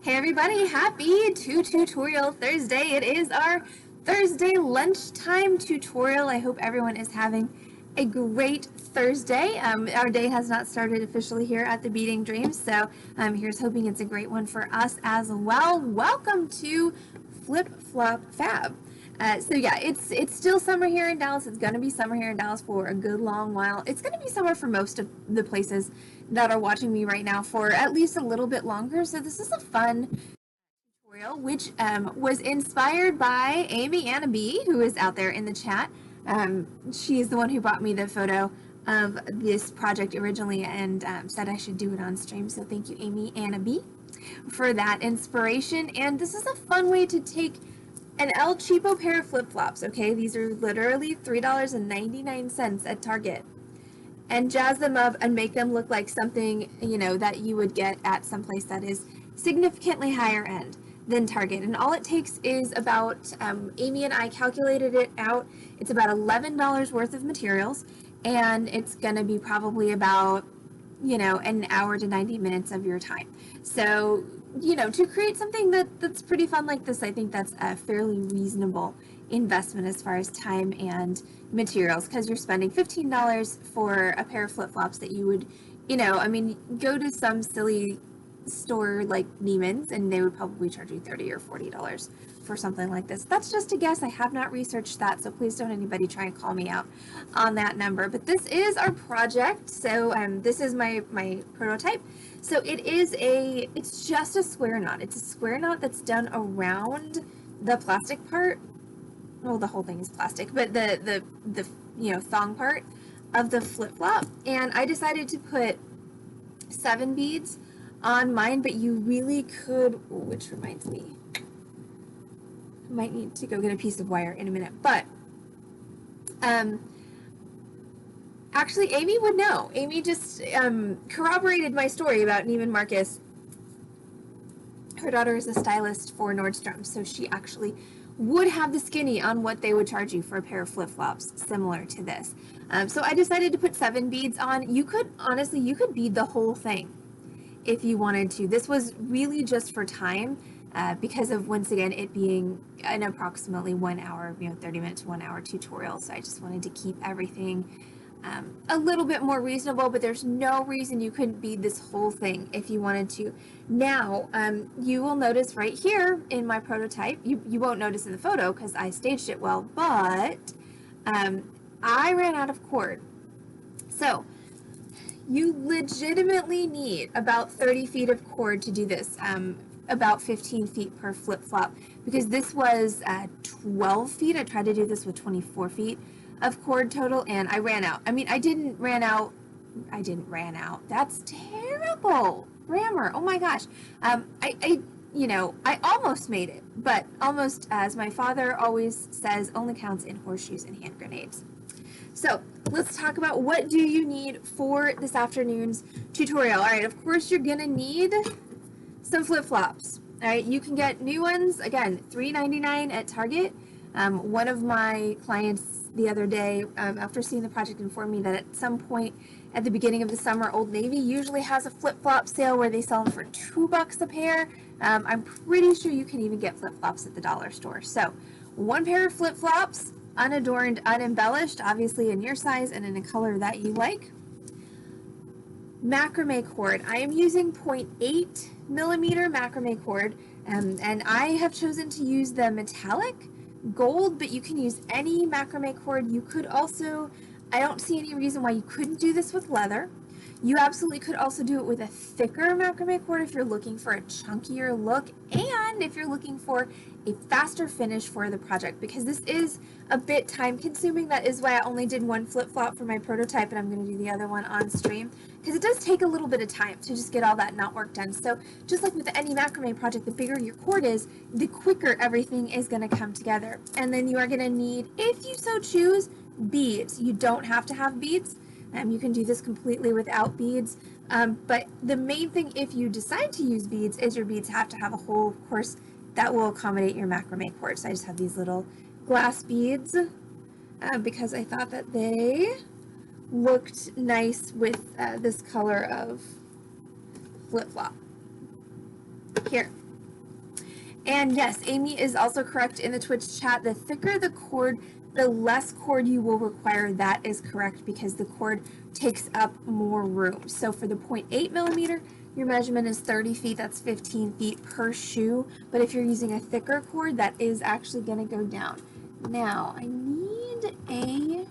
Hey everybody, happy Tutorial Thursday. It is our Thursday lunchtime tutorial. I hope everyone is having a great Thursday. Our day has not started officially here at the Beating Dreams, so here's hoping it's a great one for us as well. Welcome to Flip Flop Fab. So yeah, it's still summer here in Dallas. It's going to be summer here in Dallas for a good long while. It's going to be summer for most of the places that are watching me right now for at least a little bit longer. So this is a fun tutorial, which was inspired by Amy Anna B, who is out there in the chat. She is the one who brought me the photo of this project originally and said I should do it on stream. So thank you, Amy Anna B, for that inspiration. And this is a fun way to take an El Cheapo pair of flip-flops, okay? These are literally $3.99 at Target. And jazz them up and make them look like something, you know, that you would get at some place that is significantly higher end than Target. And all it takes is about, Amy and I calculated it out, it's about $11 worth of materials, and it's going to be probably about, you know, an hour to 90 minutes of your time. So, you know, to create something that's pretty fun like this, I think that's a fairly reasonable investment as far as time and materials, because you're spending $15 for a pair of flip-flops that you would, you know, I mean, go to some silly store like Neiman's and they would probably charge you $30 or $40 for something like this. That's just a guess. I have not researched that, so please don't anybody try and call me out on that number. But this is our project. So this is my prototype. So it's just a square knot. It's a square knot that's done around the plastic part. Well, the whole thing is plastic, but the you know, thong part of the flip-flop. And I decided to put 7 beads on mine, but you really could, which reminds me, I might need to go get a piece of wire in a minute, but actually Amy would know. Amy just corroborated my story about Neiman Marcus. Her daughter is a stylist for Nordstrom, so she actually would have the skinny on what they would charge you for a pair of flip-flops similar to this. So I decided to put 7 beads on. You could, honestly, you could bead the whole thing if you wanted to. This was really just for time because of, once again, it being an approximately 1 hour, you know, 30 minute to 1 hour tutorial. So I just wanted to keep everything a little bit more reasonable, but there's no reason you couldn't bead this whole thing if you wanted to. Now, you will notice right here in my prototype, you won't notice in the photo because I staged it well, but I ran out of cord. So you legitimately need about 30 feet of cord to do this, about 15 feet per flip-flop, because this was 12 feet. I tried to do this with 24 feet of cord total, and I ran out. I mean, I didn't ran out. That's terrible grammar. Oh my gosh. You know, I almost made it, but almost, as my father always says, only counts in horseshoes and hand grenades. So let's talk about what do you need for this afternoon's tutorial. All right, of course you're gonna need some flip-flops. All right, you can get new ones, again, $3.99 at Target. One of my clients the other day, after seeing the project, informed me that at some point at the beginning of the summer, Old Navy usually has a flip-flop sale where they sell them for $2 a pair. I'm pretty sure you can even get flip-flops at the dollar store. So 1 pair of flip-flops, unadorned, unembellished, obviously in your size and in a color that you like. Macrame cord. I am using 0.8 millimeter macrame cord, and I have chosen to use the metallic gold, but you can use any macrame cord. You could also, I don't see any reason why you couldn't do this with leather. You absolutely could also do it with a thicker macrame cord if you're looking for a chunkier look and if you're looking for a faster finish for the project, because this is a bit time consuming. That is why I only did 1 flip-flop for my prototype, and I'm going to do the other one on stream, because it does take a little bit of time to just get all that knot work done. So just like with any macrame project, the bigger your cord is, the quicker everything is going to come together. And then you are going to need, if you so choose, beads. You don't have to have beads. You can do this completely without beads, but the main thing, if you decide to use beads, is your beads have to have a hole, of course, that will accommodate your macrame cord. So I just have these little glass beads because I thought that they looked nice with this color of flip-flop. Here, And yes, Amy is also correct in the Twitch chat. The thicker the cord, the less cord you will require. That is correct because the cord takes up more room. So for the 0.8 millimeter, your measurement is 30 feet. That's 15 feet per shoe. But if you're using a thicker cord, that is actually going to go down. Now, I need a...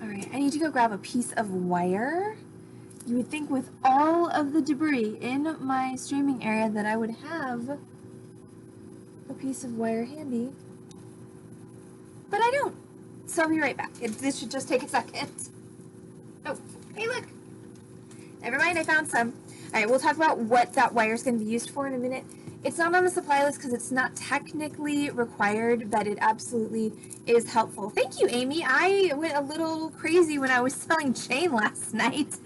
All right, I need to go grab a piece of wire. You would think with all of the debris in my streaming area that I would have a piece of wire handy, but I don't. So I'll be right back. This should just take a second. Oh, hey look. Never mind, I found some. All right, we'll talk about what that wire is going to be used for in a minute. It's not on the supply list because it's not technically required, but it absolutely is helpful. Thank you, Amy. I went a little crazy when I was selling chain last night.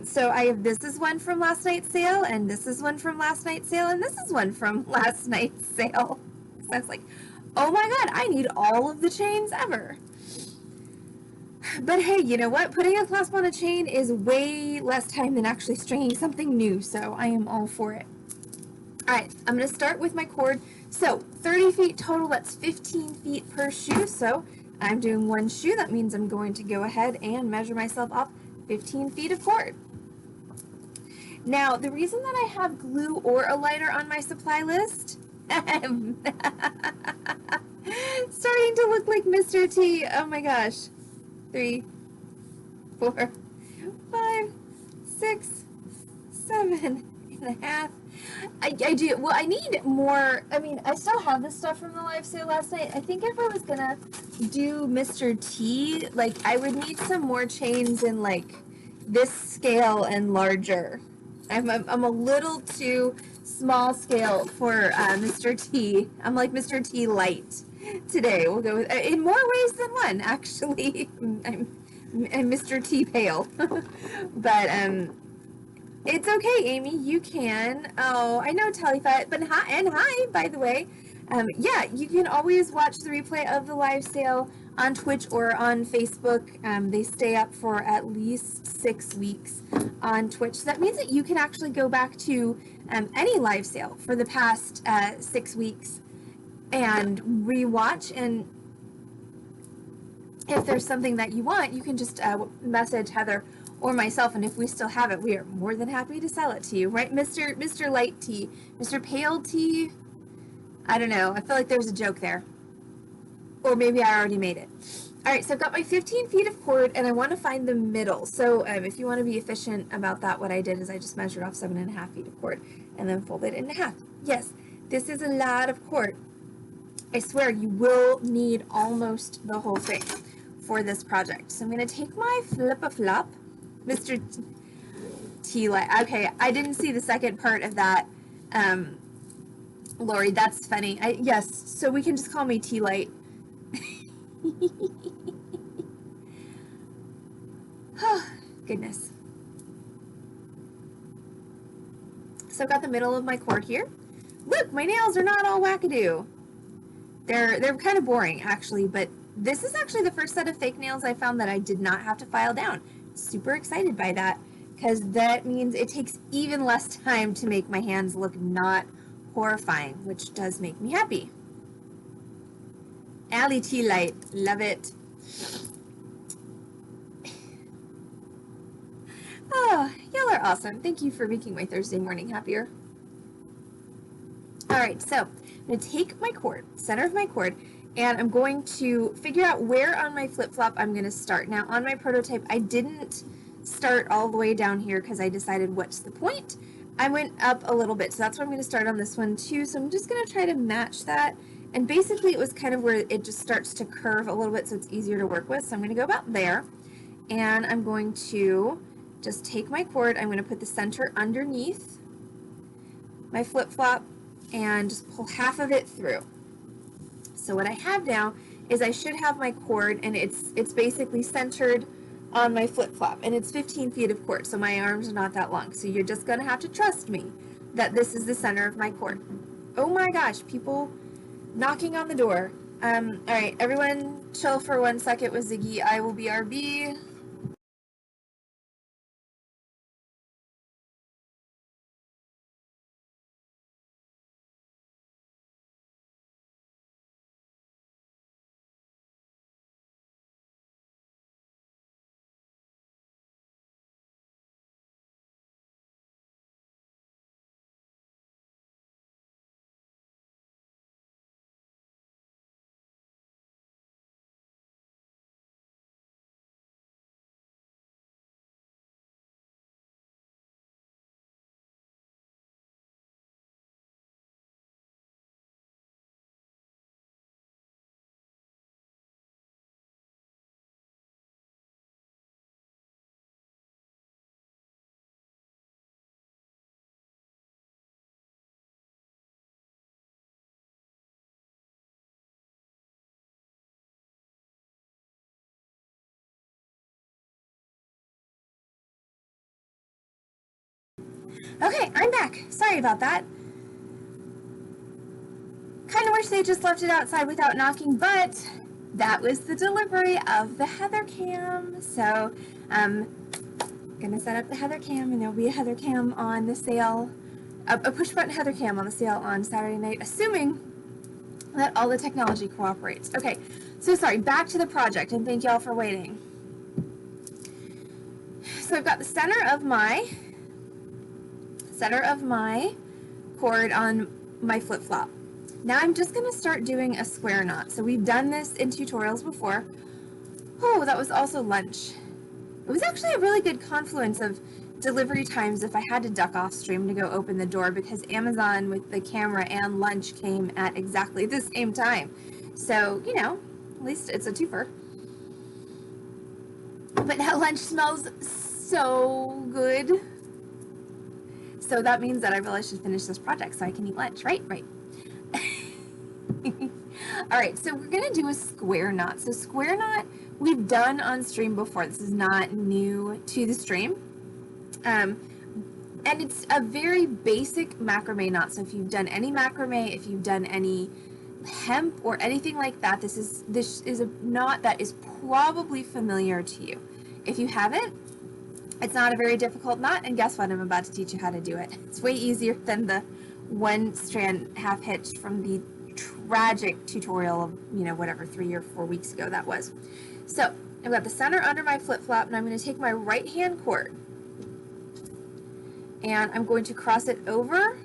So this is one from last night's sale, and this is one from last night's sale, and this is one from last night's sale. So I was like, oh my god, I need all of the chains ever. But hey, you know what? Putting a clasp on a chain is way less time than actually stringing something new, so I am all for it. All right, I'm going to start with my cord. So 30 feet total, that's 15 feet per shoe. So I'm doing one shoe. That means I'm going to go ahead and measure myself up 15 feet of cord. Now, the reason that I have glue or a lighter on my supply list, starting to look like Mr. T. Oh my gosh. 3, 4, 5, 6, 7.5. I do. Well, I need more. I mean, I still have this stuff from the live sale last night. I think if I was gonna do Mr. T, like, I would need some more chains in like this scale and larger. I'm a little too small scale for Mr. T. I'm like Mr. T light today. We'll go with, in more ways than one, actually. I'm Mr. T pale, but it's okay, Amy. You can. Oh, I know Telefat, but hi, by the way. Yeah, you can always watch the replay of the live sale on Twitch or on Facebook. They stay up for at least 6 weeks on Twitch. So that means that you can actually go back to any live sale for the past 6 weeks and rewatch. And if there's something that you want, you can just message Heather or myself, and if we still have it, we are more than happy to sell it to you, right, Mr. Light Tea, Mr. Pale Tea? I don't know. I feel like there's a joke there, or maybe I already made it. All right, so I've got my 15 feet of cord, and I want to find the middle. So if you want to be efficient about that, what I did is I just measured off 7.5 feet of cord, and then folded it in half. Yes, this is a lot of cord. I swear you will need almost the whole thing for this project. So I'm going to take my flip-a-flop, Mr. T light. Okay, I didn't see the second part of that. Lori, that's funny. Yes, so we can just call me T light. Oh, goodness. So I've got the middle of my cord here. Look, my nails are not all wackadoo. They're kind of boring, actually, but this is actually the first set of fake nails I found that I did not have to file down. Super excited by that, because that means it takes even less time to make my hands look not horrifying, which does make me happy. Allie Tea Light, love it. Oh, y'all are awesome. Thank you for making my Thursday morning happier. All right, so I'm going to take my cord, center of my cord, and I'm going to figure out where on my flip-flop I'm going to start. Now, on my prototype, I didn't start all the way down here because I decided what's the point. I went up a little bit, so that's where I'm going to start on this one too. So I'm just going to try to match that. And basically, it was kind of where it just starts to curve a little bit so it's easier to work with. So I'm going to go about there, and I'm going to just take my cord. I'm going to put the center underneath my flip-flop and just pull half of it through. So what I have now is I should have my cord, and it's basically centered on my flip-flop, and it's 15 feet of cord, so my arms are not that long. So you're just going to have to trust me that this is the center of my cord. Oh my gosh, people knocking on the door. All right, everyone chill for 1 second with Ziggy. I will be RB. Okay, I'm back. Sorry about that. Kind of wish they just left it outside without knocking, but that was the delivery of the Heather Cam. So I'm gonna set up the Heather Cam, and there'll be a Heather Cam on the sale, a push button Heather Cam on the sale on Saturday night, assuming that all the technology cooperates. Okay, so sorry, back to the project, and thank y'all for waiting. So I've got the center of my cord on my flip-flop. Now I'm just going to start doing a square knot. So we've done this in tutorials before. Oh, that was also lunch. It was actually a really good confluence of delivery times if I had to duck off stream to go open the door, because Amazon with the camera and lunch came at exactly the same time. So, you know, at least it's a twofer. But that lunch smells so good. So that means that I really should finish this project so I can eat lunch, right? Right. All right, so we're gonna do a square knot. So square knot we've done on stream before. This is not new to the stream. And it's a very basic macrame knot. So if you've done any macrame, if you've done any hemp or anything like that, this is a knot that is probably familiar to you. If you haven't, it's not a very difficult knot, and guess what? I'm about to teach you how to do it. It's way easier than the one strand half hitched from the tragic tutorial of, you know, whatever, 3 or 4 weeks ago that was. So I've got the center under my flip-flop, and I'm going to take my right hand cord and I'm going to cross it over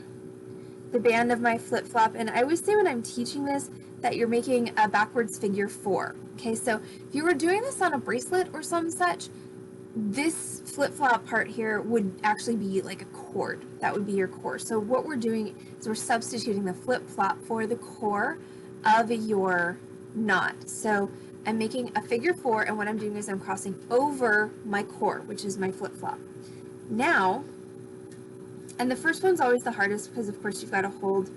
the band of my flip-flop. And I always say when I'm teaching this that you're making a backwards figure 4. Okay, so if you were doing this on a bracelet or some such, this flip-flop part here would actually be like a cord. That would be your core. So what we're doing is we're substituting the flip-flop for the core of your knot. So I'm making a figure 4, and what I'm doing is I'm crossing over my core, which is my flip-flop. Now, and the first one's always the hardest because of course you've got to hold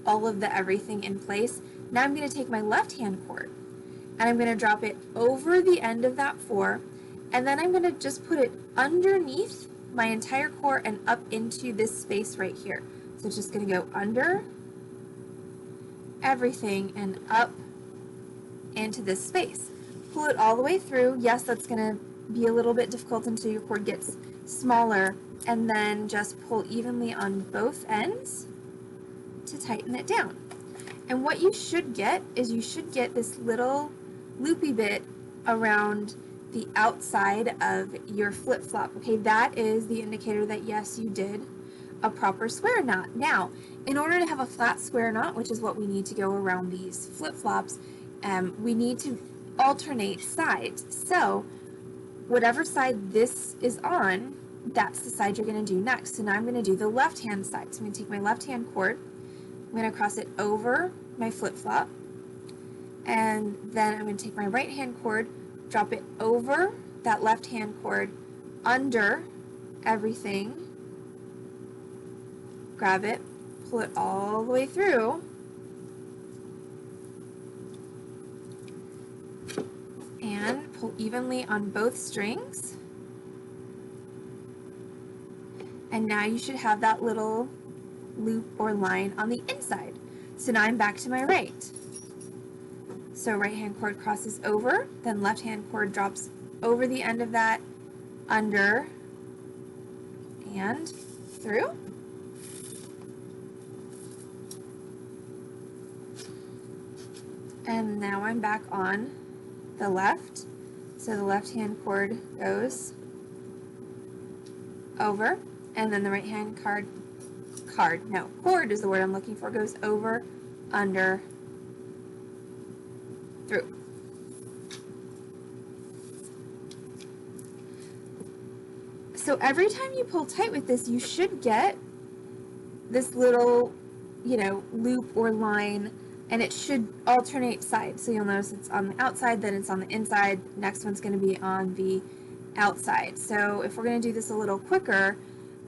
all of the everything in place. Now I'm going to take my left hand cord and I'm going to drop it over the end of that 4, and then I'm going to just put it underneath my entire core and up into this space right here. So it's just going to go under everything and up into this space. Pull it all the way through. Yes, that's going to be a little bit difficult until your cord gets smaller, and then just pull evenly on both ends to tighten it down. And what you should get is you should get this little loopy bit around the outside of your flip-flop. Okay, that is the indicator that yes, you did a proper square knot. Now, in order to have a flat square knot, which is what we need to go around these flip-flops, we need to alternate sides. So whatever side this is on, that's the side you're going to do next. So now I'm going to do the left-hand side. So I'm going to take my left-hand cord, I'm going to cross it over my flip-flop, and then I'm going to take my right-hand cord, drop it over that left-hand cord, under everything, grab it, pull it all the way through, and pull evenly on both strings. And now you should have that little loop or line on the inside. So now I'm back to my right. So right hand cord crosses over, then left hand cord drops over the end of that, under, and through. And now I'm back on the left. So the left hand cord goes over, and then the right hand cord is the word I'm looking for, goes over, under, through. So every time you pull tight with this, you should get this little, you know, loop or line, and it should alternate sides. So you'll notice it's on the outside, then it's on the inside. Next one's going to be on the outside. So if we're going to do this a little quicker,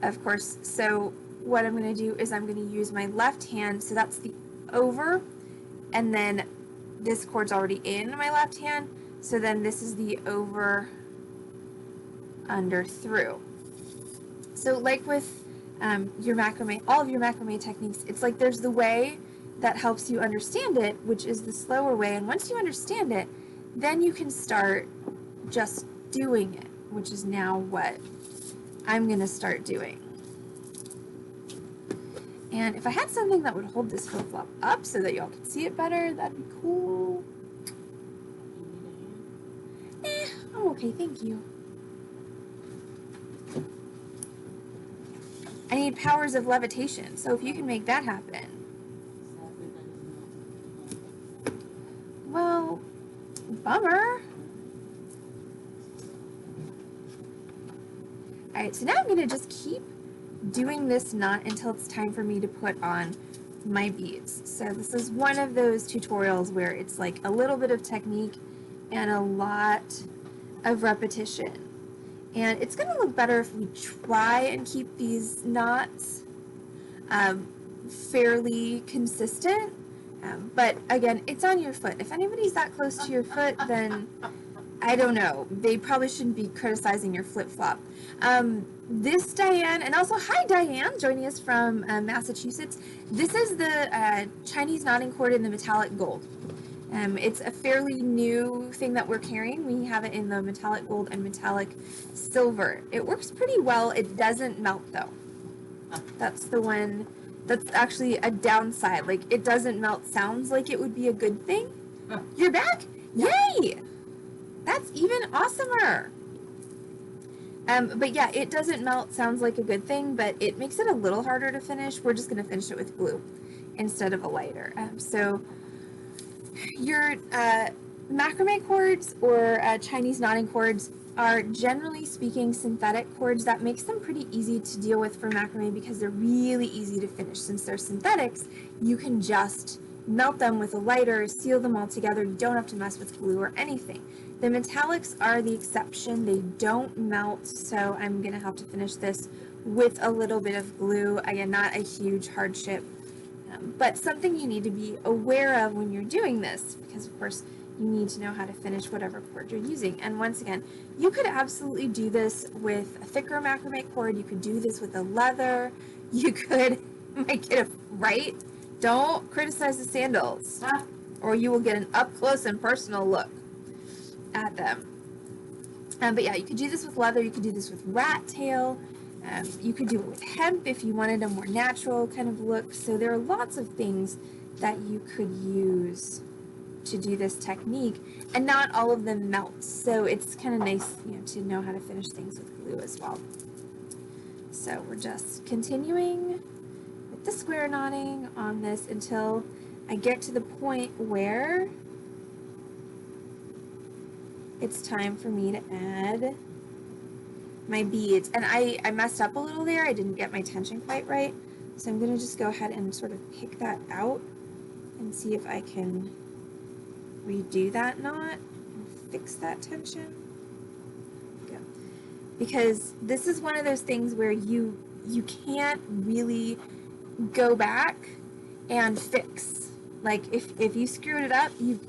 of course, so what I'm going to do is I'm going to use my left hand, so that's the over, and then this cord's already in my left hand, so then this is the over, under, through. So like with your macrame, all of your macrame techniques. It's like there's the way that helps you understand it, which is the slower way. And once you understand it, then you can start just doing it, which is now what I'm going to start doing. And if I had something that would hold this flip-flop up so that y'all could see it better, that'd be cool. I'm okay, thank you. I need powers of levitation, so if you can make that happen. Well, bummer. Alright, so now I'm going to just keep doing this knot until it's time for me to put on my beads. So this is one of those tutorials where it's like a little bit of technique and a lot of repetition. And it's going to look better if we try and keep these knots fairly consistent. But again, it's on your foot. If anybody's that close to your foot, then I don't know. They probably shouldn't be criticizing your flip-flop. This Diane, and also hi Diane, joining us from Massachusetts. This is the Chinese knotting cord in the metallic gold. It's a fairly new thing that we're carrying. We have it in the metallic gold and metallic silver. It works pretty well. It doesn't melt though. That's the one, that's actually a downside. Like, it doesn't melt sounds like it would be a good thing. You're back? Yay! That's even awesomer. But yeah, it doesn't melt sounds like a good thing, but it makes it a little harder to finish. We're just going to finish it with glue instead of a lighter. So your macrame cords or Chinese knotting cords are, generally speaking, synthetic cords. That makes them pretty easy to deal with for macrame because they're really easy to finish. Since they're synthetics, you can just melt them with a lighter, seal them all together. You don't have to mess with glue or anything. The metallics are the exception. They don't melt, so I'm going to have to finish this with a little bit of glue. Again, not a huge hardship, but something you need to be aware of when you're doing this, because of course you need to know how to finish whatever cord you're using. And once again, you could absolutely do this with a thicker macrame cord. You could do this with a leather. You could make it right. Don't criticize the sandals, or you will get an up close and personal look at them. But yeah, you could do this with leather. You could do this with rat tail. You could do it with hemp if you wanted a more natural kind of look. So there are lots of things that you could use to do this technique, and not all of them melt. So it's kind of nice, you know, to know how to finish things with glue as well. So we're just continuing with the square knotting on this until I get to the point where it's time for me to add my beads. And I messed up a little there. I didn't get my tension quite right. So I'm going to just go ahead and sort of pick that out and see if I can redo that knot and fix that tension. Go. Because this is one of those things where you can't really go back and fix. Like if you screwed it up, you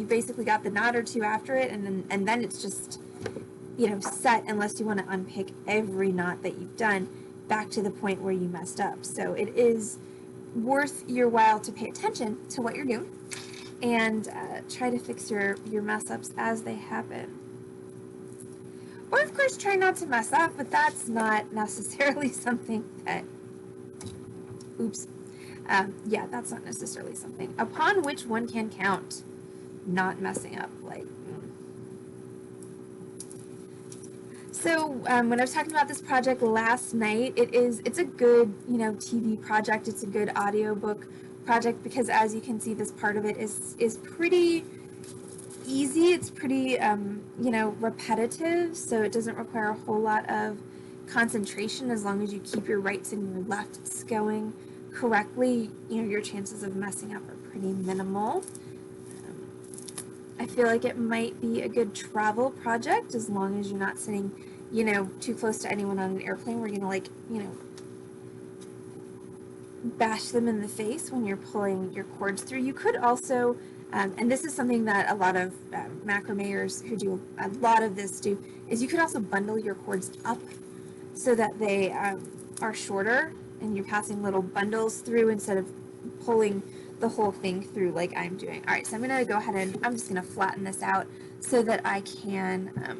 basically got the knot or two after it, and then it's just, you know, set, unless you want to unpick every knot that you've done back to the point where you messed up. So it is worth your while to pay attention to what you're doing and try to fix your mess ups as they happen. Or of course try not to mess up, but that's not necessarily something that, yeah, that's not necessarily something upon which one can count not messing up. Like, so when I was talking about this project last night, it's a good, you know, TV project. It's a good audiobook project because, as you can see, this part of it is pretty easy. It's pretty, you know, repetitive, so it doesn't require a whole lot of concentration. As long as you keep your rights and your lefts going correctly, you know, your chances of messing up are pretty minimal. I feel like it might be a good travel project as long as you're not sitting, you know, too close to anyone on an airplane where you're gonna, like, you know, bash them in the face when you're pulling your cords through. You could also, and this is something that a lot of macrameers who do a lot of this do, is you could also bundle your cords up so that they are shorter and you're passing little bundles through instead of pulling the whole thing through like I'm doing. All right, so I'm gonna go ahead and I'm just gonna flatten this out so that I can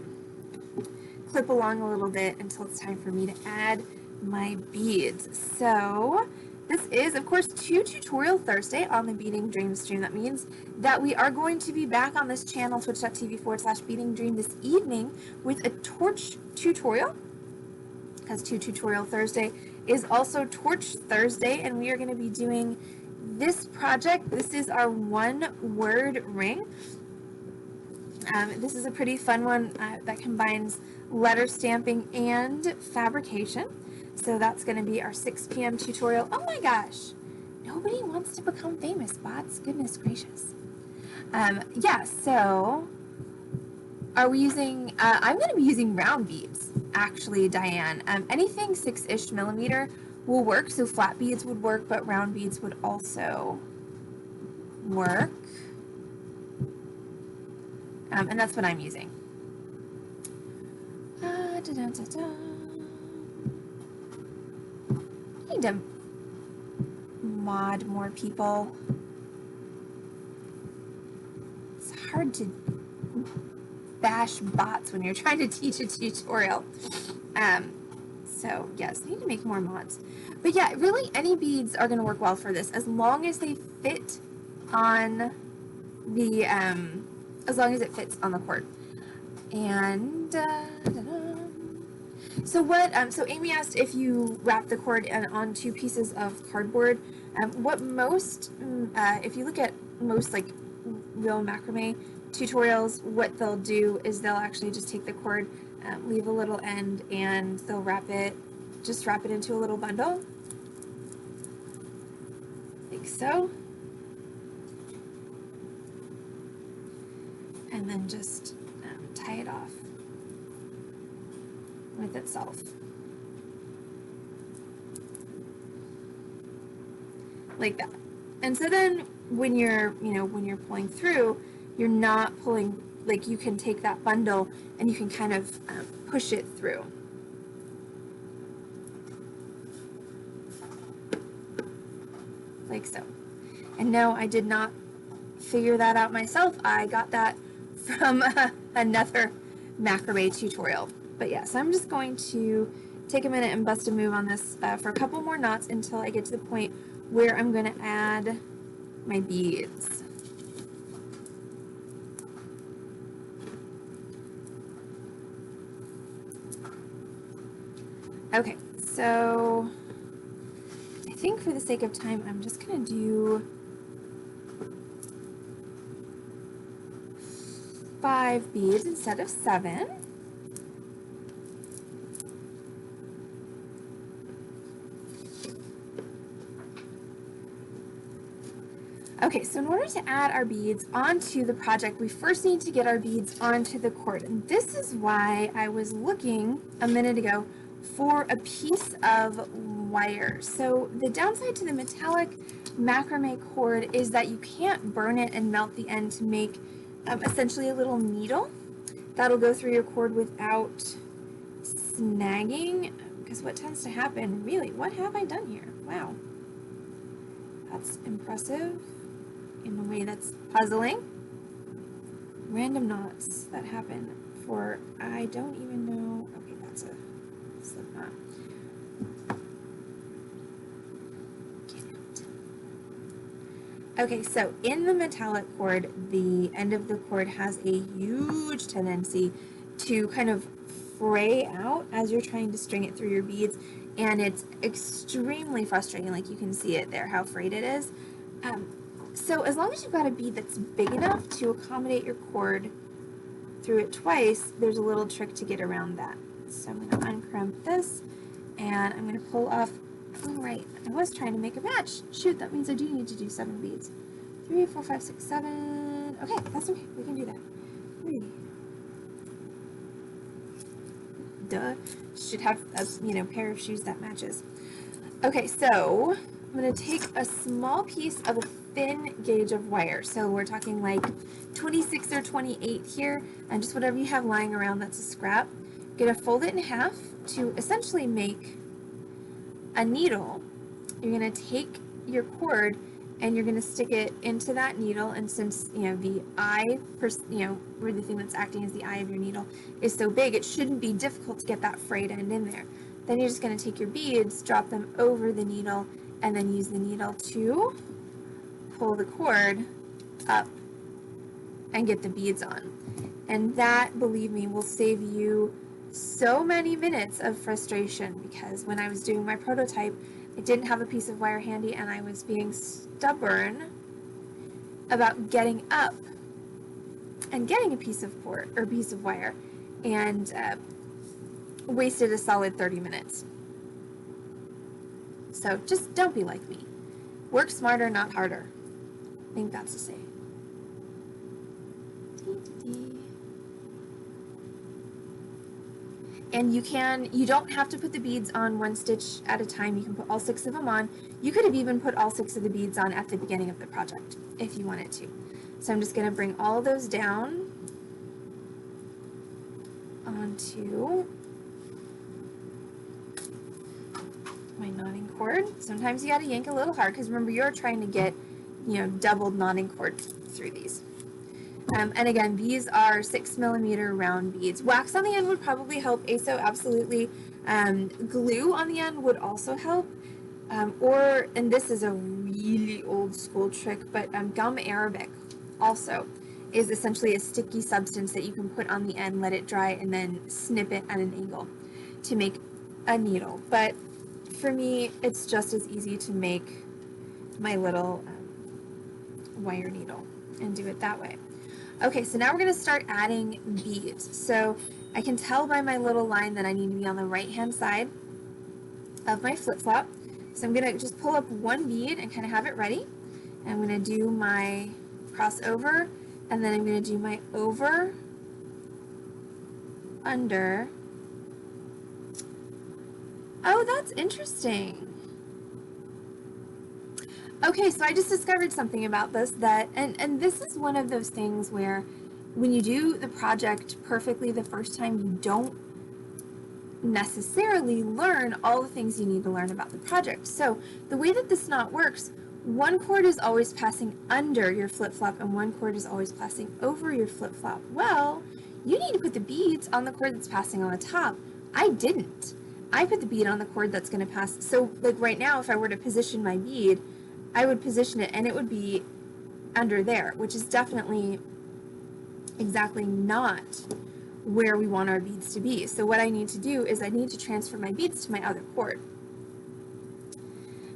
clip along a little bit until it's time for me to add my beads. So this is, of course, Tutorial Thursday on the Beading Dream stream. That means that we are going to be back on this channel, twitch.tv/Beading Dream, this evening with a torch tutorial, because Tutorial Thursday is also Torch Thursday, and we are going to be doing this project. This is our one-word ring. This is a pretty fun one that combines letter stamping and fabrication. So that's going to be our 6 p.m. tutorial. Oh my gosh, nobody wants to become famous, bots. Goodness gracious. Yeah, so are we using, I'm going to be using round beads, actually, Diane. Anything 6-ish millimeter will work, so flat beads would work, but round beads would also work. And that's what I'm using. I need to mod more people. It's hard to bash bots when you're trying to teach a tutorial. So yes, I need to make more mods. But yeah, really any beads are going to work well for this as long as they fit on the, as long as it fits on the cord. And so what, so Amy asked if you wrap the cord on 2 pieces of cardboard. What most, if you look at most like real macrame tutorials, what they'll do is they'll actually just take the cord, leave a little end, and they'll just wrap it into a little bundle, like so, and then just tie it off with itself, like that. And so then when you're, when you're pulling through, you're not pulling, like you can take that bundle and you can kind of push it through. Like so. And no, I did not figure that out myself. I got that from another macrame tutorial. But yes, I'm just going to take a minute and bust a move on this for a couple more knots until I get to the point where I'm going to add my beads. Okay, so I think for the sake of time, I'm just going to do 5 beads instead of 7. Okay, so in order to add our beads onto the project, we first need to get our beads onto the cord. And this is why I was looking a minute ago for a piece of wire. So the downside to the metallic macrame cord is that you can't burn it and melt the end to make essentially a little needle that'll go through your cord without snagging. Because what tends to happen, really, what have I done here? Wow, that's impressive in a way that's puzzling. Random knots that happen for, I don't even know, okay, that's a slip knot. Okay, so in the metallic cord, the end of the cord has a huge tendency to kind of fray out as you're trying to string it through your beads, and it's extremely frustrating. Like you can see it there, how frayed it is. So as long as you've got a bead that's big enough to accommodate your cord through it twice, there's a little trick to get around that. So I'm going to uncrimp this, and I'm going to pull off. Oh, right, I was trying to make a match. Shoot, that means I do need to do 7 beads. 3, 4, 5, 6, 7. Okay, that's okay. We can do that. 3. Duh. Should have a pair of shoes that matches. Okay, so I'm going to take a small piece of a thin gauge of wire. So we're talking like 26 or 28 here, and just whatever you have lying around that's a scrap. I'm going to fold it in half to essentially make a needle you're going to take your cord and you're going to stick it into that needle. And since, the eye, where the thing that's acting as the eye of your needle is so big, it shouldn't be difficult to get that frayed end in there. Then you're just going to take your beads, drop them over the needle, and then use the needle to pull the cord up and get the beads on. And that, believe me, will save you so many minutes of frustration, because when I was doing my prototype, I didn't have a piece of wire handy and I was being stubborn about getting up and getting a piece of cord or piece of wire, and wasted a solid 30 minutes. So just don't be like me. Work smarter, not harder. I think that's the saying. And you don't have to put the beads on one stitch at a time. You can put all 6 of them on. You could have even put all 6 of the beads on at the beginning of the project if you wanted to. So I'm just going to bring all those down onto my knotting cord. Sometimes you got to yank a little hard, because remember, you're trying to get, doubled knotting cord through these. And again, these are 6mm round beads. Wax on the end would probably help, ASO, absolutely. Glue on the end would also help. And this is a really old school trick, but gum arabic also is essentially a sticky substance that you can put on the end, let it dry, and then snip it at an angle to make a needle. But for me, it's just as easy to make my little wire needle and do it that way. Okay, so now we're going to start adding beads. So I can tell by my little line that I need to be on the right-hand side of my flip-flop. So I'm going to just pull up one bead and kind of have it ready. And I'm going to do my crossover, and then I'm going to do my over, under. Oh, that's interesting. Okay, so I just discovered something about this and this is one of those things where when you do the project perfectly the first time, you don't necessarily learn all the things you need to learn about the project. So the way that this knot works, one cord is always passing under your flip-flop and one cord is always passing over your flip-flop. Well, you need to put the beads on the cord that's passing on the top. I didn't. I put the bead on the cord that's going to pass. So like right now, if I were to position my bead, I would position it and it would be under there, which is definitely exactly not where we want our beads to be. So what I need to do is I need to transfer my beads to my other cord.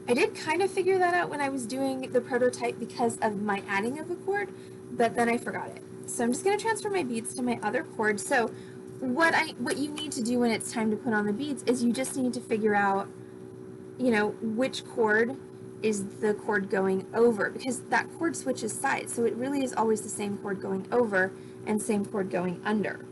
I did kind of figure that out when I was doing the prototype because of my adding of a cord, but then I forgot it. So I'm just going to transfer my beads to my other cord. So what you need to do when it's time to put on the beads is you just need to figure out, which cord is the cord going over, because that cord switches sides. So it really is always the same cord going over and same cord going under.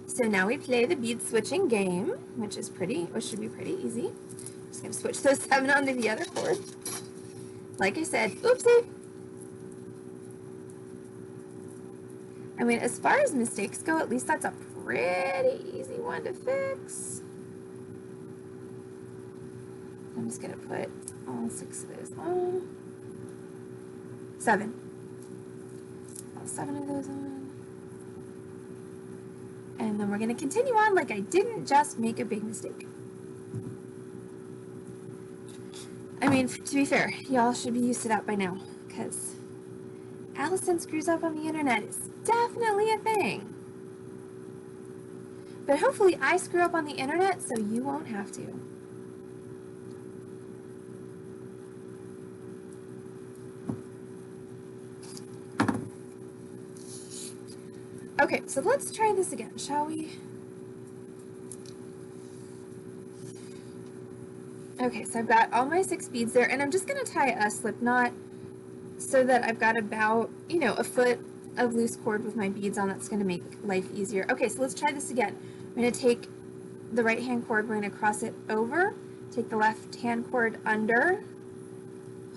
So now we play the bead switching game, which should be pretty easy. I'm just going to switch those 7 onto the other cord. Like I said, oopsie. I mean, as far as mistakes go, at least that's a pretty easy one to fix. I'm just going to put all 6 of those on. 7. All 7 of those on. And then we're going to continue on like I didn't just make a big mistake. I mean, to be fair, y'all should be used to that by now, because Allison screws up on the internet is definitely a thing. But hopefully I screw up on the internet so you won't have to. Okay, so let's try this again, shall we? Okay, so I've got all my 6 beads there, and I'm just going to tie a slip knot so that I've got about, a foot of loose cord with my beads on. That's going to make life easier. Okay, so let's try this again. I'm going to take the right hand cord, we're going to cross it over, take the left hand cord under,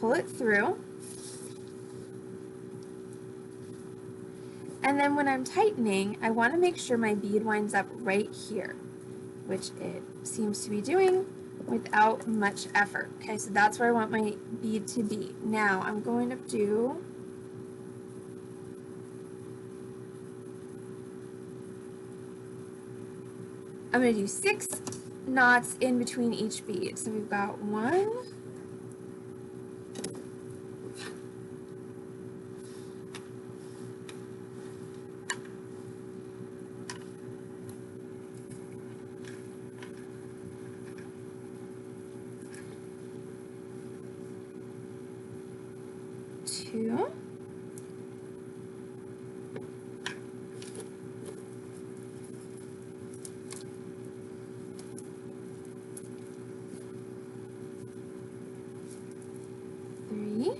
pull it through, and then when I'm tightening, I want to make sure my bead winds up right here, which it seems to be doing. without much effort. Okay, so that's where I want my bead to be. Now I'm going to do I'm going to do 6 knots in between each bead. So we've got 1, 2, 3,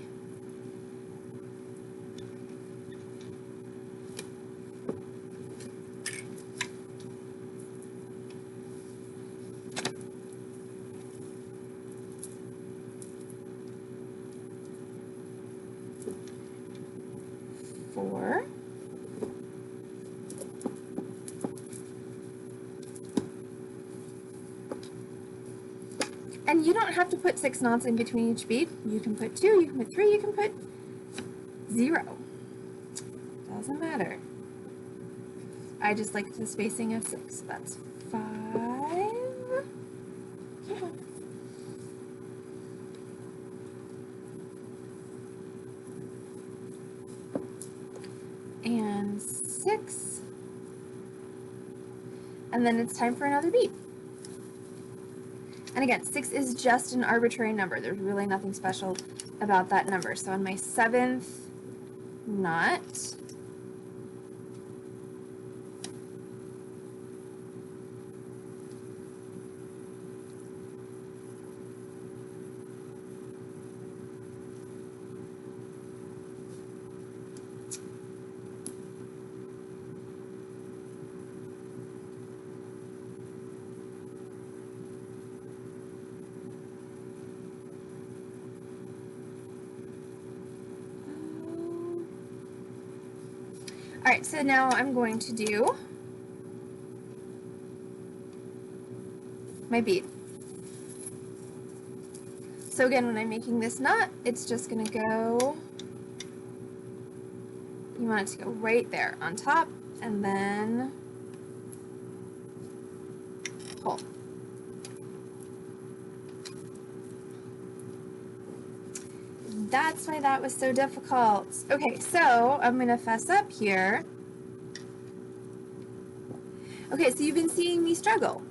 4, and you don't have to put 6 knots in between each bead. You can put 2, you can put 3, you can put 0. Doesn't matter. I just like the spacing of 6. So that's 5. Yeah. And 6. And then it's time for another bead. And again, 6 is just an arbitrary number. There's really nothing special about that number. So on my 7th knot, all right, so now I'm going to do my bead. So again, when I'm making this knot, it's just going to go, you want it to go right there on top, and then pull. That's why that was so difficult. Okay, so I'm going to fess up here. Okay, so you've been seeing me struggle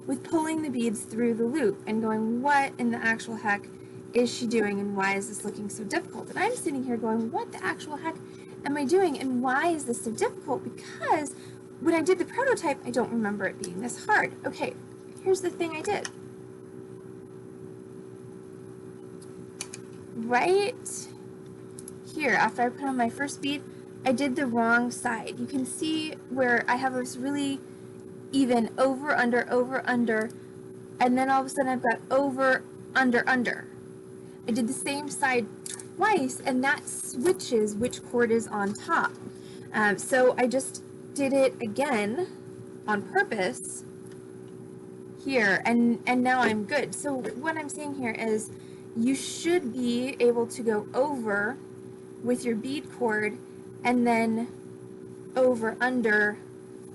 with pulling the beads through the loop and going, what in the actual heck is she doing and why is this looking so difficult? And I'm sitting here going, what the actual heck am I doing and why is this so difficult? Because when I did the prototype, I don't remember it being this hard. Okay, here's the thing I did. Right here, after I put on my first bead, I did the wrong side. You can see where I have this really even over, under, and then all of a sudden I've got over, under. I did the same side twice, and that switches which cord is on top. So I just did it again on purpose here, and now I'm good. So what I'm saying here is you should be able to go over with your bead cord and then over, under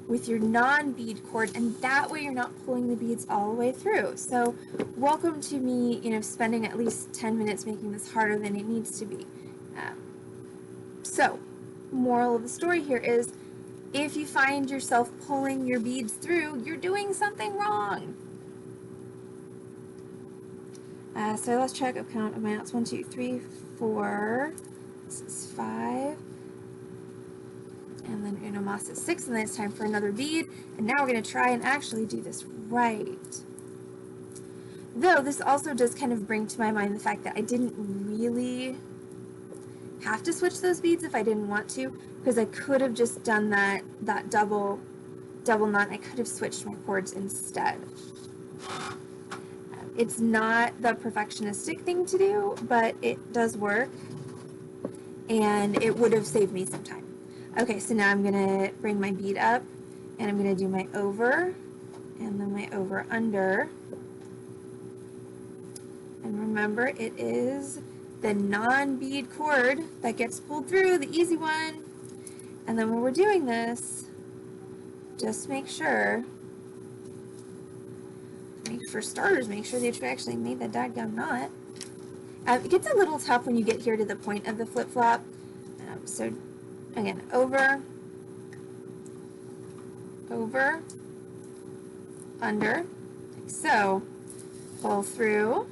with your non-bead cord, and that way you're not pulling the beads all the way through. So welcome to me, spending at least 10 minutes making this harder than it needs to be. So moral of the story here is, if you find yourself pulling your beads through, you're doing something wrong. So let's check a count of my knots. 1, 2, 3, 4. This is 5. And then uno mas is 6, and then it's time for another bead. And now we're going to try and actually do this right. Though this also does kind of bring to my mind the fact that I didn't really have to switch those beads if I didn't want to, because I could have just done that double knot. I could have switched my cords instead. It's not the perfectionistic thing to do, but it does work, and it would have saved me some time. Okay, so now I'm going to bring my bead up, and I'm going to do my over, and then my over under, And remember, it is the non-bead cord that gets pulled through, the easy one. And then when we're doing this, just make sure, for starters, make sure that you actually made the dadgum knot. It gets a little tough when you get here to the point of the flip-flop. So again, over, under, like so, pull through,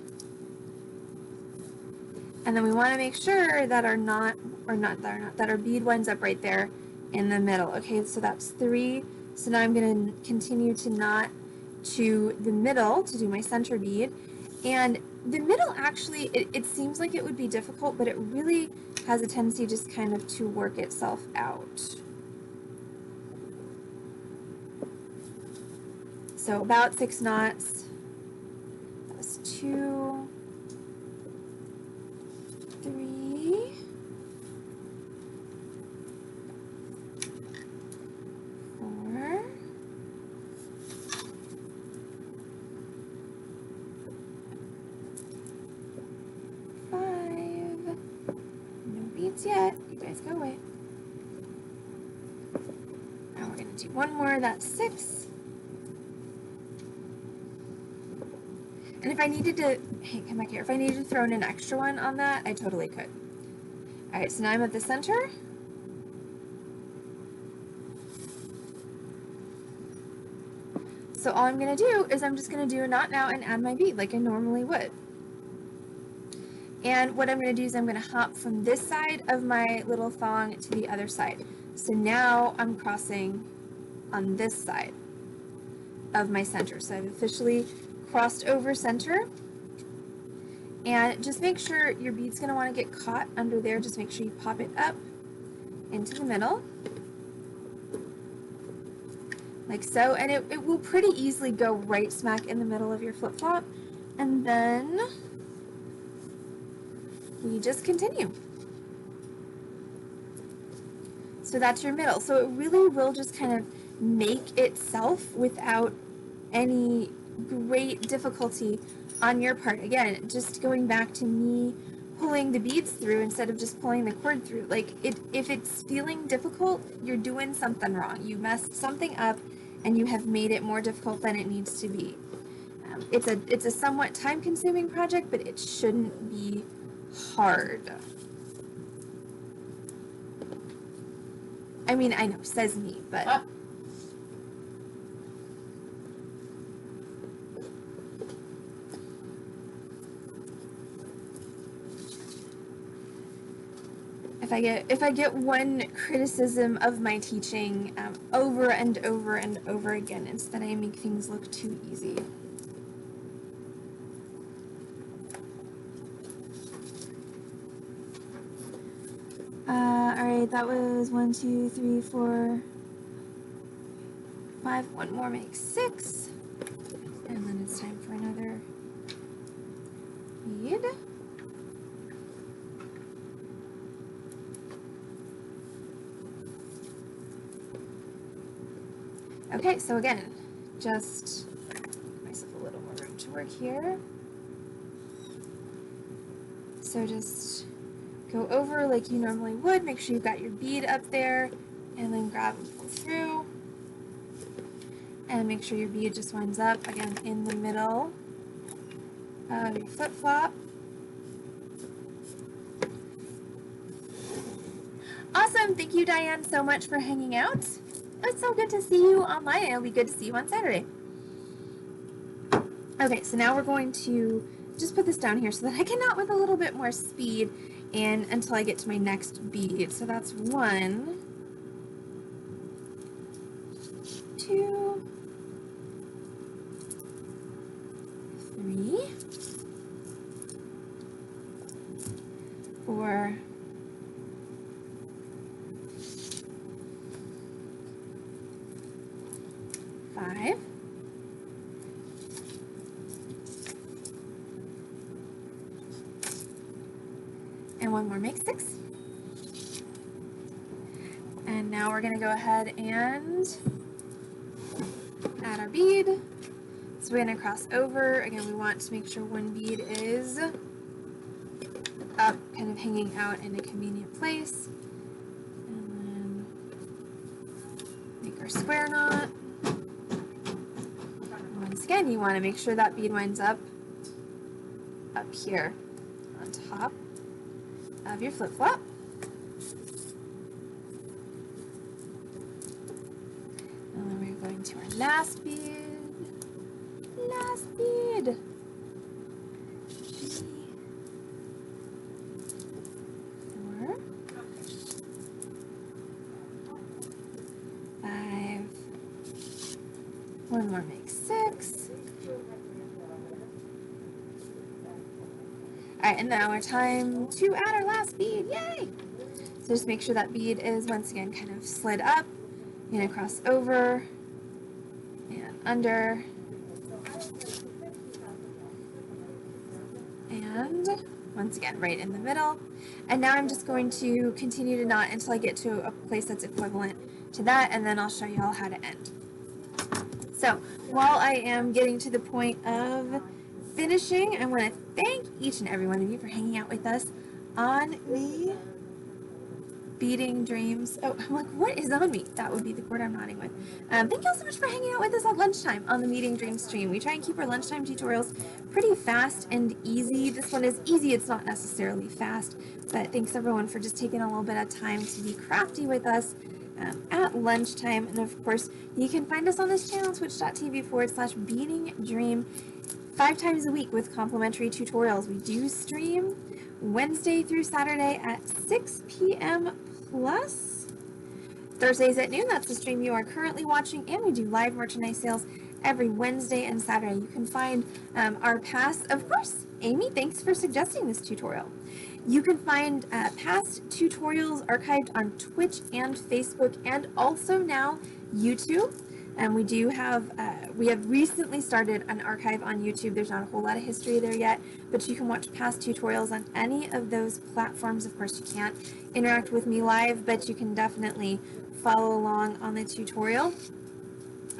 and then we want to make sure that our that our bead winds up right there in the middle. Okay, so that's 3. So now I'm going to continue to knot to the middle to do my center bead. And the middle actually, it seems like it would be difficult, but it really has a tendency just kind of to work itself out. So about 6 knots. That was 2, 3, 4, 5. No beads yet. You guys go away. Now we're going to do one more. That's 6. And if I needed to, hey, come back here. If I needed to throw in an extra one on that, I totally could. All right, so now I'm at the center. So all I'm going to do is I'm just going to do a knot now and add my bead like I normally would. And what I'm going to do is I'm going to hop from this side of my little thong to the other side. So now I'm crossing on this side of my center. So I've officially crossed over center. And just make sure your bead's going to want to get caught under there. Just make sure you pop it up into the middle. Like so. And it will pretty easily go right smack in the middle of your flip-flop. And then we just continue. So that's your middle. So it really will just kind of make itself without any great difficulty on your part. Again, just going back to me pulling the beads through instead of just pulling the cord through. Like, if it's feeling difficult, you're doing something wrong. You messed something up and you have made it more difficult than it needs to be. It's a somewhat time-consuming project, but it shouldn't be hard. I mean, I know, says me, but if I get one criticism of my teaching over and over and over again, it's that I make things look too easy. All right, that was 1, 2, 3, 4, 5. One more makes 6, and then it's time for another bead. Okay, so again, just give myself a little more room to work here. So just go over like you normally would. Make sure you've got your bead up there, and then grab and pull through. And make sure your bead just winds up, again, in the middle of your flip-flop. Awesome! Thank you, Diane, so much for hanging out. It's so good to see you online. It'll be good to see you on Saturday. Okay, so now we're going to just put this down here so that I can knot with a little bit more speed and until I get to my next bead. So that's 1, 2, 3, 4, 5, and one more makes 6. And now we're going to go ahead and add our bead. So So we're going to cross over. Again, we want to make sure one bead is up, kind of hanging out in a convenient place. And then make our square knot. And once again, you want to make sure that bead winds up here on top of your flip-flop. And then we're going to our last bead. Last bead. 3, 4, 5. One more makes 6. Alright, and now our time to add our last bead. Yay! So just make sure that bead is once again kind of slid up. You're gonna cross over and under. And once again, right in the middle. And now I'm just going to continue to knot until I get to a place that's equivalent to that, and then I'll show you all how to end. So while I am getting to the point of finishing, I want to thank each and every one of you for hanging out with us on the Beading Dreams. Oh, I'm like, what is on me? That would be the cord I'm knotting with. Thank you all so much for hanging out with us at lunchtime on the Beading Dreams stream. We try and keep our lunchtime tutorials pretty fast and easy. This one is easy. It's not necessarily fast, but thanks everyone for just taking a little bit of time to be crafty with us at lunchtime. And of course, you can find us on this channel, twitch.tv/beadingdream, 5 times a week with complimentary tutorials. We do stream Wednesday through Saturday at 6 p.m. plus Thursdays at noon. That's the stream you are currently watching, and we do live merchandise sales every Wednesday and Saturday. You can find our past, of course, Amy, thanks for suggesting this tutorial. You can find past tutorials archived on Twitch and Facebook, and also now YouTube. And we do have, we have recently started an archive on YouTube. There's not a whole lot of history there yet, but you can watch past tutorials on any of those platforms. Of course, you can't interact with me live, but you can definitely follow along on the tutorial.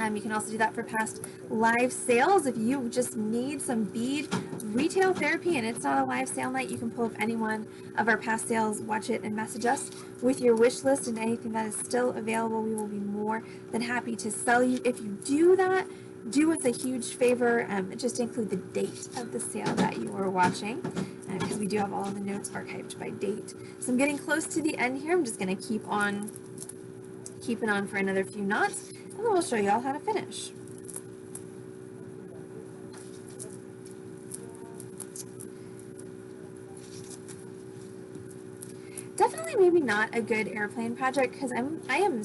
You can also do that for past live sales. If you just need some bead retail therapy and it's not a live sale night, you can pull up any one of our past sales, watch it, and message us with your wish list and anything that is still available. We will be more than happy to sell you. If you do that, do us a huge favor, just include the date of the sale that you are watching, because we do have all of the notes archived by date. So I'm getting close to the end here. I'm just going to keep on keeping on for another few knots, and then we'll show you all how to finish. Definitely maybe not a good airplane project, because I am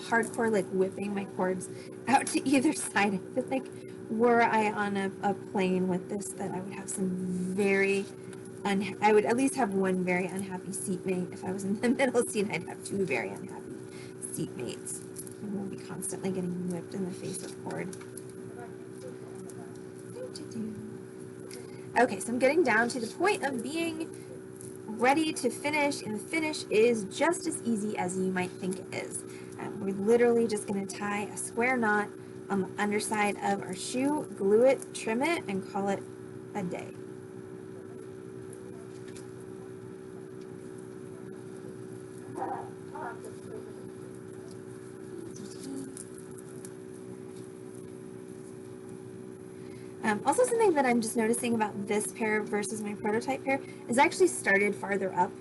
hardcore like whipping my cords out to either side. I feel like were I on a plane with this, that I would have some very I would at least have one very unhappy seatmate. If I was in the middle seat, I'd have 2 very unhappy seatmates, and we'll be constantly getting whipped in the face with cord. Okay, so I'm getting down to the point of being ready to finish, and the finish is just as easy as you might think it is. We're literally just going to tie a square knot on the underside of our shoe, glue it, trim it, and call it a day. Also, something that I'm just noticing about this pair versus my prototype pair is I actually started farther up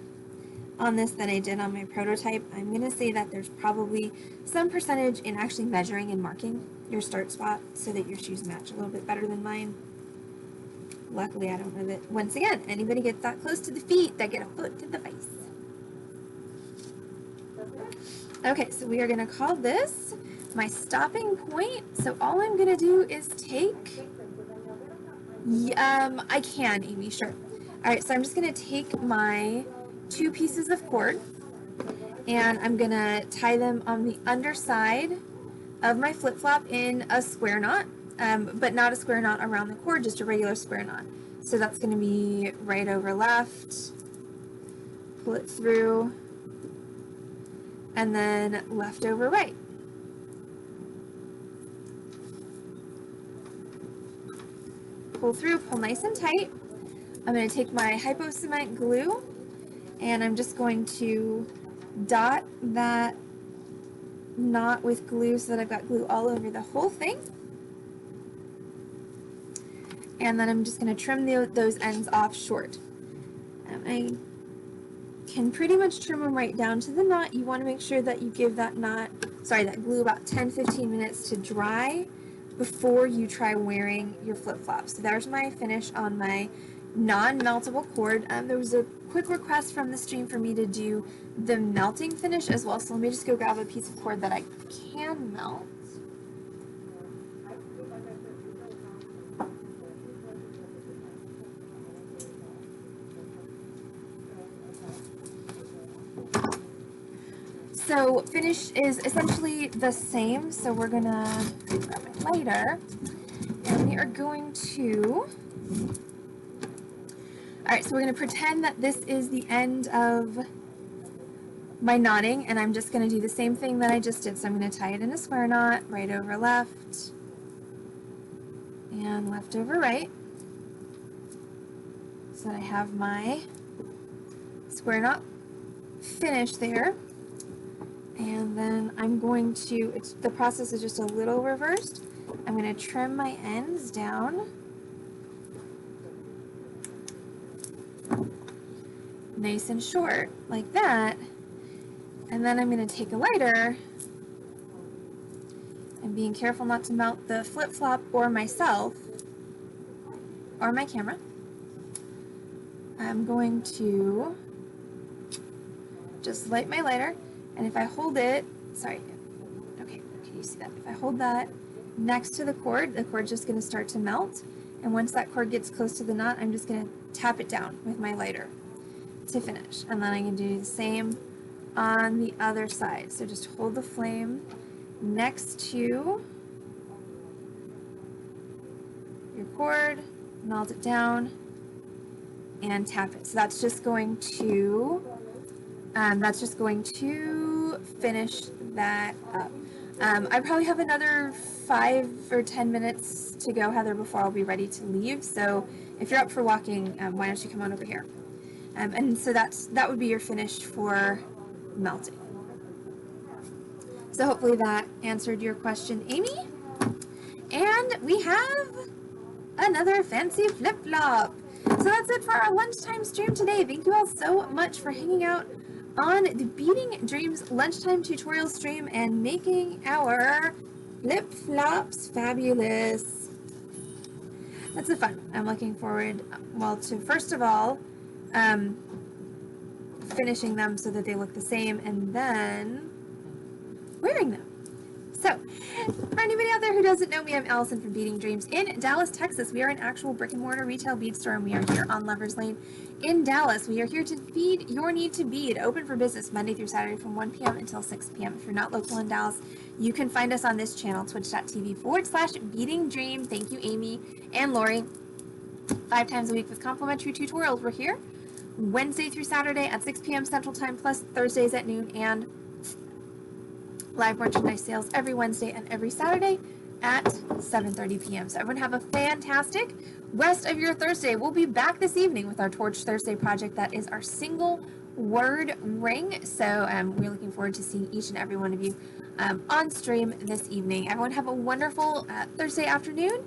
on this than I did on my prototype. I'm going to say that there's probably some percentage in actually measuring and marking your start spot so that your shoes match a little bit better than mine. Luckily, I don't know that, once again, anybody gets that close to the feet, that get a foot to the face. Okay, so we are going to call this my stopping point. So all I'm going to do is take, I can, Amy, sure. All right, so I'm just going to take my 2 pieces of cord, and I'm going to tie them on the underside of my flip-flop in a square knot, but not a square knot around the cord, just a regular square knot. So that's going to be right over left, pull it through, and then left over right. pull through, pull nice and tight. I'm going to take my Hypo Cement glue and I'm just going to dot that knot with glue so that I've got glue all over the whole thing. And then I'm just going to trim those ends off short. I can pretty much trim them right down to the knot. You want to make sure that you give that that glue about 10-15 minutes to dry before you try wearing your flip-flops. So there's my finish on my non-meltable cord. There was a quick request from the stream for me to do the melting finish as well, so let me just go grab a piece of cord that I can melt. So finish is essentially the same, so we're gonna grab my lighter and we are going to, alright, so we're gonna pretend that this is the end of my knotting, and I'm just gonna do the same thing that I just did. So I'm gonna tie it in a square knot, right over left, and left over right, so that I have my square knot finish there. And then I'm going to, the process is just a little reversed. I'm going to trim my ends down. Nice and short, like that. And then I'm going to take a lighter, and being careful not to melt the flip-flop or myself, or my camera, I'm going to just light my lighter. And if I hold it, okay, can you see that? If I hold that next to the cord's just going to start to melt. And once that cord gets close to the knot, I'm just going to tap it down with my lighter to finish. And then I can do the same on the other side. So just hold the flame next to your cord, melt it down, and tap it. So that's just going to finish that up. I probably have another 5 or 10 minutes to go, Heather, before I'll be ready to leave. So if you're up for walking, why don't you come on over here? And so that would be your finish for melting. So hopefully that answered your question, Amy. And we have another fancy flip-flop. So that's it for our lunchtime stream today. Thank you all so much for hanging out on the Beading Dreams lunchtime tutorial stream and making our flip-flops fabulous. That's a fun. I'm looking forward, well, to first of all, finishing them so that they look the same, and then wearing them. So, for anybody out there who doesn't know me, I'm Allison from Beading Dreams in Dallas, Texas. We are an actual brick and mortar retail bead store, and we are here on Lovers Lane in Dallas. We are here to feed your need to bead, open for business Monday through Saturday from 1 p.m. until 6 p.m. If you're not local in Dallas, you can find us on this channel, twitch.tv/Beading Dream. Thank you, Amy and Lori. 5 times a week with complimentary tutorials. We're here Wednesday through Saturday at 6 p.m. Central Time, plus Thursdays at noon, and live merchandise sales every Wednesday and every Saturday at 7:30 p.m. So everyone have a fantastic rest of your Thursday. We'll be back this evening with our Torch Thursday project. That is our single word ring. So we're looking forward to seeing each and every one of you on stream this evening. Everyone have a wonderful Thursday afternoon,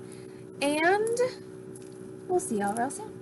and we'll see y'all real soon.